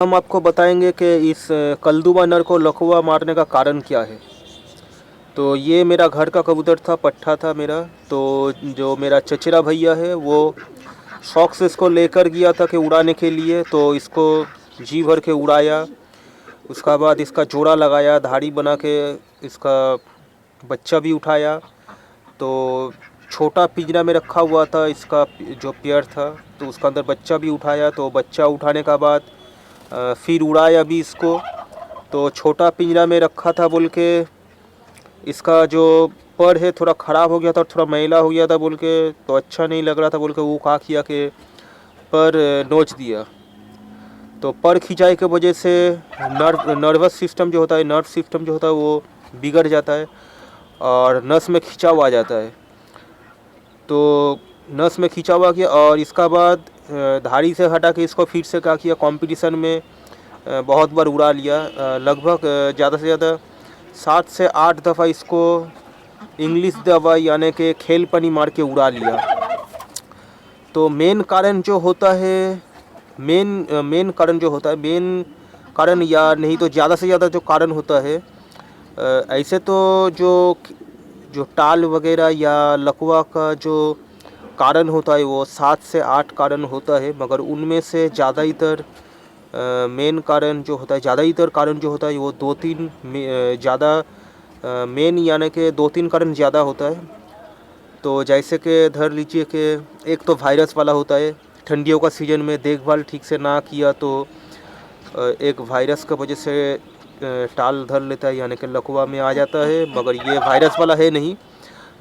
हम आपको बताएंगे कि इस कल्दूमा नर को लकवा मारने का कारण क्या है। तो ये मेरा घर का कबूतर था, पट्ठा था मेरा। तो जो मेरा चचेरा भैया है वो शौक से इसको लेकर गया था कि उड़ाने के लिए। तो इसको जी भर के उड़ाया, उसका बाद इसका जोड़ा लगाया, धाड़ी बना के इसका बच्चा भी उठाया। तो छोटा पिंजरा में रखा हुआ था इसका जो पेयर था, तो उसका अंदर बच्चा भी उठाया। तो बच्चा उठाने का बाद फिर उड़ाया भी इसको। तो छोटा पिंजरा में रखा था बोल के इसका जो पर है थोड़ा ख़राब हो गया था, थोड़ा मैला हो गया था बोल के, तो अच्छा नहीं लग रहा था बोल के वो क्या किया कि पर नोच दिया। तो पर खिंचाई के वजह से नर्वस सिस्टम जो होता है, नर्व सिस्टम जो होता है वो बिगड़ जाता है और नस में खिंचाव आ जाता है। तो नस में खिंचाव आ गया और इसका बाद धाड़ी से हटा के इसको फिर से क्या किया, कंपटीशन में बहुत बार उड़ा लिया। लगभग ज़्यादा से ज़्यादा 7 से 8 दफ़ा इसको इंग्लिश दवा यानी कि खेल पनी मार के उड़ा लिया। तो मेन कारण जो होता है, मेन कारण या नहीं तो ज़्यादा से ज़्यादा जो कारण होता है, ऐसे तो जो टाल वगैरह या लकवा का जो कारण होता है वो 7 से 8 कारण होता है, मगर उनमें से ज़्यादातर मेन कारण जो होता है, ज़्यादातर कारण जो होता है वो 2-3 ज़्यादा मेन यानी कि 2-3 कारण ज़्यादा होता है। तो जैसे कि धर लीजिए कि एक तो वायरस वाला होता है। ठंडियों का सीज़न में देखभाल ठीक से ना किया तो एक वायरस की वजह से टाल धर लेता है यानी कि लकवा में आ जाता है, मगर ये वायरस वाला है नहीं।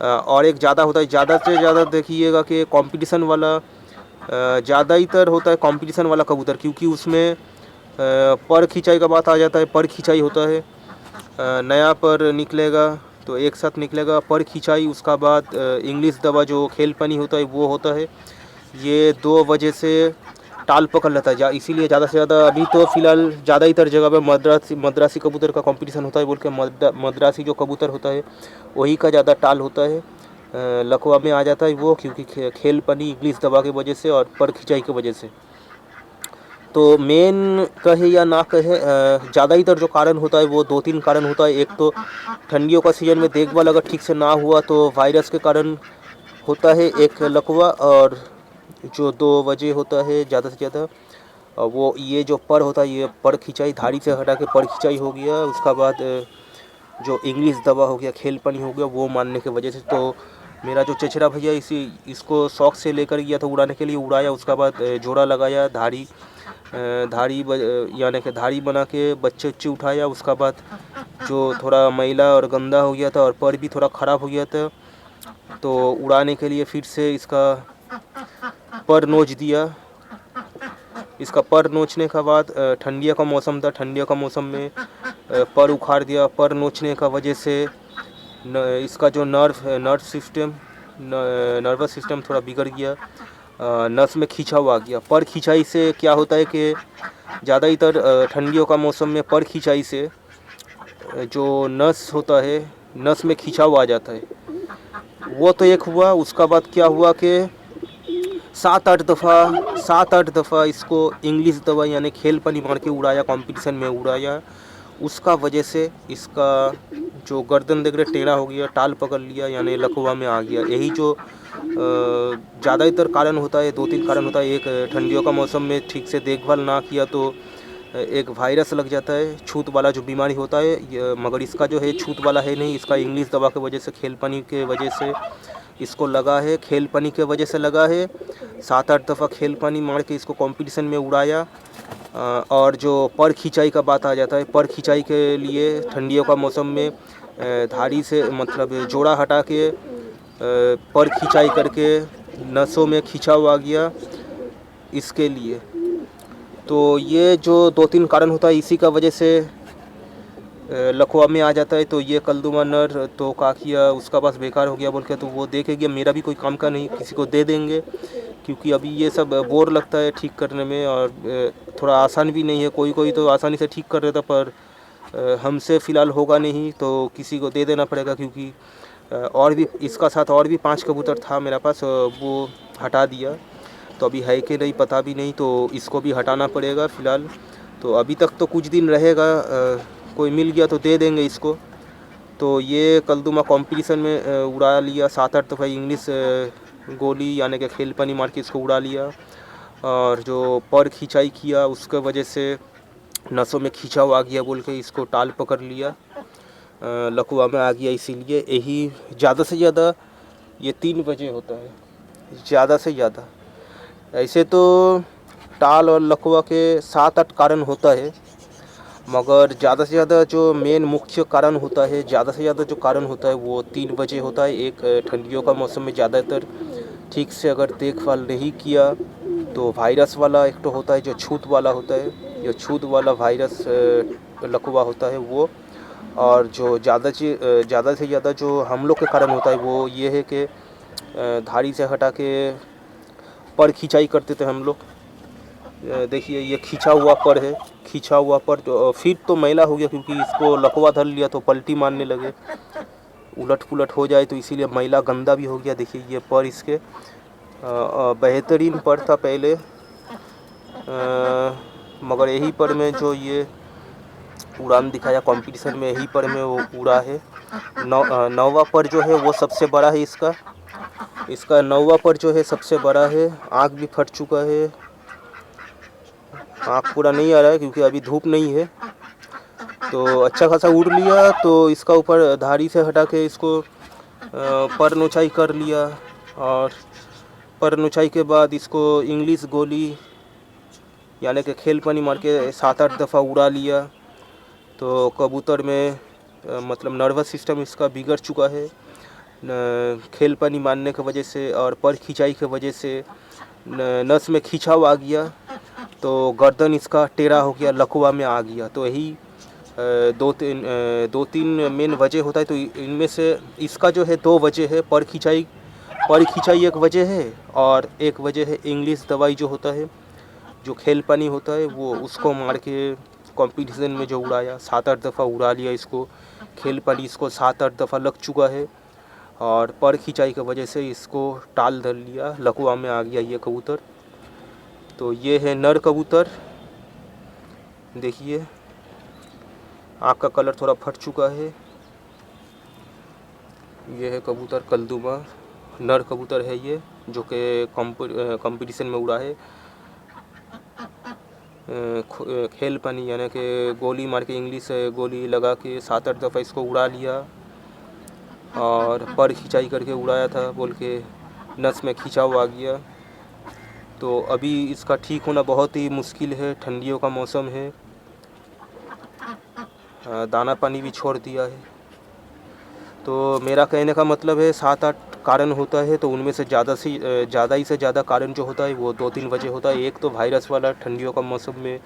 और एक ज़्यादा होता है, ज़्यादा से ज़्यादा देखिएगा कि कंपटीशन वाला ज़्यादातर होता है, कंपटीशन वाला कबूतर, क्योंकि उसमें पर खिंचाई का बात आ जाता है। पर खिंचाई होता है, नया पर निकलेगा तो एक साथ निकलेगा पर खिंचाई, उसका बाद इंग्लिश दवा जो खेल पनी होता है वो होता है। ये 2 वजह से टाल पकड़ लेता है। इसीलिए ज़्यादा से ज़्यादा अभी तो फ़िलहाल ज़्यादातर जगह पे मद्रासी कबूतर का कंपटीशन होता है बोल के मद्रासी जो कबूतर होता है वही का ज़्यादा टाल होता है। लकवा में आ जाता है वो, क्योंकि खेल पनी इंग्लिश दवा की वजह से और पर खिंचाई की वजह से। तो मेन कहे या ना कहे, ज़्यादातर जो कारण होता है वो 2-3 कारण होता है। एक तो ठंडियों का सीज़न में देखभाल अगर ठीक से ना हुआ तो वायरस के कारण होता है एक लकवा, और जो 2 वजह होता है ज़्यादा से ज़्यादा वो ये जो पर होता है, ये पर खिंचाई, धाड़ी से हटा के पर खिंचाई हो गया। उसका बाद जो इंग्लिश दवा हो गया, खेल पनी हो गया, वो मानने की वजह से। तो मेरा जो चचेरा भैया इसको शौक से लेकर गया था उड़ाने के लिए, उड़ाया, उसका बाद जोड़ा लगाया, यानी कि धाड़ी बना के बच्चे उच्चे उठाया। उसका बाद जो थोड़ा मैला और गंदा हो गया था और पर भी थोड़ा ख़राब हो गया था, तो उड़ाने के लिए फिर से इसका पर नोच दिया। इसका पर नोचने का बाद ठंडिया का मौसम था, ठंडिया का मौसम में पर उखाड़ दिया। पर नोचने का वजह से इसका जो नर्वस सिस्टम थोड़ा बिगड़ गया, नस में खिंचाव आ गया। पर खिंचाई से क्या होता है कि ज़्यादातर ठंडियों का मौसम में पर खिंचाई से जो नस होता है, नस में खिंचाव आ जाता है। वो तो एक हुआ। उसका बाद क्या हुआ कि 7-8 दफ़ा इसको इंग्लिश दवा यानी खेल पनी मार के उड़ाया, कंपटीशन में उड़ाया। उसका वजह से इसका जो गर्दन देख रहे टेढ़ा हो गया, टाल पकड़ लिया, यानी लकवा में आ गया। यही जो ज़्यादातर कारण होता है, 2-3 कारण होता है। एक ठंडियों का मौसम में ठीक से देखभाल ना किया तो एक वायरस लग जाता है, छूत वाला जो बीमारी होता है, मगर इसका जो है छूत वाला है नहीं। इसका इंग्लिश दवा की वजह से, खेल पनी के वजह से इसको लगा है, खेल पनी के वजह से लगा है। 7-8 दफ़ा खेल पनी मार के इसको कंपटीशन में उड़ाया। और जो पर खिंचाई का बात आ जाता है, पर खिंचाई के लिए ठंडियों का मौसम में धाड़ी से मतलब जोड़ा हटा के पर खिंचाई करके नसों में खिंचाव आ गया इसके लिए। तो ये जो 2-3 कारण होता है, इसी का वजह से लकवा में आ जाता है। तो ये कल्दूमा नर तो का किया, उसका पास बेकार हो गया बोल के, तो वो देखे गया मेरा भी कोई काम का नहीं, किसी को दे देंगे, क्योंकि अभी ये सब बोर लगता है ठीक करने में और थोड़ा आसान भी नहीं है। कोई तो आसानी से ठीक कर देता, पर हमसे फ़िलहाल होगा नहीं, तो किसी को दे देना पड़ेगा। क्योंकि और भी इसका साथ और भी 5 कबूतर था मेरे पास, वो हटा दिया। तो अभी है कि नहीं पता भी नहीं, तो इसको भी हटाना पड़ेगा फ़िलहाल। तो अभी तक तो कुछ दिन रहेगा, कोई मिल गया तो दे देंगे इसको। तो ये कलदुमा कंपटीशन में उड़ा लिया 7-8 दफ़ा इंग्लिश गोली यानी कि खेल पानी मार के इसको उड़ा लिया। और जो पर खिंचाई किया उसके वजह से नसों में खिंचाव आ गया बोल के इसको टाल पकड़ लिया, लकवा में आ गया। इसीलिए यही ज़्यादा से ज़्यादा ये 3 बजे होता है, ज़्यादा से ज़्यादा। ऐसे तो टाल और लकवा के 7-8 कारण होता है, मगर ज़्यादा से ज़्यादा जो मेन मुख्य कारण होता है, ज़्यादा से ज़्यादा जो कारण होता है वो 3 बजे होता है। एक ठंडियों का मौसम में ज़्यादातर ठीक से अगर देखभाल नहीं किया तो वायरस वाला एक तो होता है जो छूत वाला होता है, जो छूत वाला वायरस लकवा होता है वो। और जो ज़्यादा से ज़्यादा जो हम लोग के कारण होता है वो ये है कि धारी से हटा के पर खिंचाई करते थे हम लोग। देखिए ये खींचा हुआ पर है, खींचा हुआ पर तो फिर तो मैला हो गया क्योंकि इसको लकवा धर लिया तो पलटी मारने लगे, उलट पुलट हो जाए तो इसीलिए मैला गंदा भी हो गया। देखिए ये पर इसके बेहतरीन पर था पहले, मगर यही पर में जो ये उड़ान दिखाया कंपटीशन में, यही पर में वो उड़ा है। 9वां पर जो है वो सबसे बड़ा है इसका 9वां पर जो है सबसे बड़ा है। आँख भी फट चुका है, आँख पूरा नहीं आ रहा है क्योंकि अभी धूप नहीं है। तो अच्छा खासा उड़ लिया तो इसका ऊपर धारी से हटा के इसको पर नोचाई कर लिया। और पर नोचाई के बाद इसको इंग्लिश गोली यानी कि खेल पानी मार के 7-8 दफ़ा उड़ा लिया। तो कबूतर में मतलब नर्वस सिस्टम इसका बिगड़ चुका है खेल पानी मारने की वजह से, और पर खिंचाई की वजह से नस में खिंचाव आ गया तो गर्दन इसका टेढ़ा हो गया, लकवा में आ गया। तो यही 2-3 मेन वजह होता है। तो इनमें से इसका जो है 2 वजह है, पर खिंचाई एक वजह है, और एक वजह है इंग्लिश दवाई जो होता है, जो खेल पानी होता है वो उसको मार के कंपटीशन में जो उड़ाया 7-8 दफ़ा उड़ा लिया इसको। खेल पानी इसको 7-8 दफ़ा लग चुका है और पर खिंचाई की वजह से इसको टाल धर लिया, लकवा में आ गया ये कबूतर। तो ये है नर कबूतर, देखिए आँख का कलर थोड़ा फट चुका है। ये है कबूतर कलदुमा, नर कबूतर है ये, जो कि कंपटीशन में उड़ा है। खेल पानी यानी कि गोली मार के इंग्लिश गोली लगा के 7-8 दफ़ा इसको उड़ा लिया और पर खिंचाई करके उड़ाया था बोल के नस में खिंचाव आ गया। तो अभी इसका ठीक होना बहुत ही मुश्किल है, ठंडियों का मौसम है, दाना पानी भी छोड़ दिया है। तो मेरा कहने का मतलब है 7-8 कारण होता है, तो उनमें से ज़्यादा ही से ज़्यादा कारण जो होता है वो 2-3 वजह होता है। एक तो वायरस वाला ठंडियों का मौसम में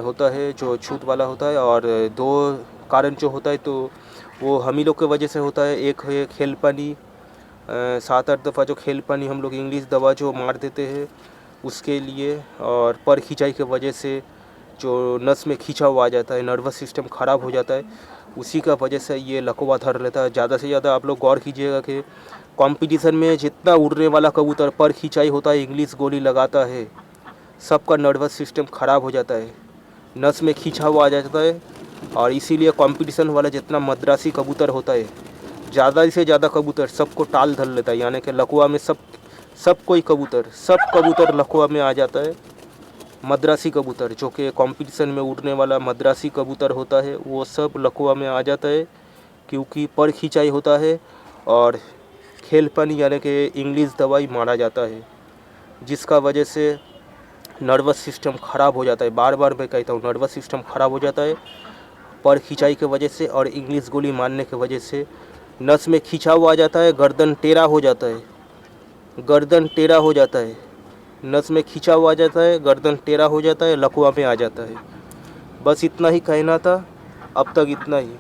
होता है जो छूत वाला होता है, और 2 कारण जो होता है तो वो हम ही लोग के वजह से होता है। एक है खेल पानी, 7-8 दफ़ा जो खेल पानी हम लोग इंग्लिश दवा जो मार देते हैं उसके लिए, और पर खिंचाई की वजह से जो नस में खिंचाव आ जाता है, नर्वस सिस्टम ख़राब हो जाता है, उसी का वजह से ये लकवा धर लेता है। ज़्यादा से ज़्यादा आप लोग गौर कीजिएगा कि कंपटीशन में जितना उड़ने वाला कबूतर पर खिंचाई होता है, इंग्लिश गोली लगाता है, सबका नर्वस सिस्टम ख़राब हो जाता है, नस में खिंचाव आ जाता है। और इसीलिए कंपटीशन वाला जितना मद्रासी कबूतर होता है, ज़्यादा से ज़्यादा कबूतर सबको टाल धर लेता है, यानी कि लकवा में सब कबूतर लकवा में आ जाता है। मद्रासी कबूतर जो कि कंपटीशन में उड़ने वाला मद्रासी कबूतर होता है वो सब लकवा में आ जाता है, क्योंकि पर खिंचाई होता है और खेल पानी यानी कि इंग्लिश दवाई मारा जाता है, जिसका वजह से नर्वस सिस्टम ख़राब हो जाता है। बार बार मैं कहता हूँ, नर्वस सिस्टम ख़राब हो जाता है पर खिंचाई की वजह से, और इंग्लिश गोली मारने की वजह से नस में खिंचाव आ जाता है, गर्दन टेढ़ा हो जाता है, नस में खिंचाव आ जाता है, गर्दन टेढ़ा हो जाता है, लकवा में आ जाता है। बस इतना ही कहना था, अब तक इतना ही।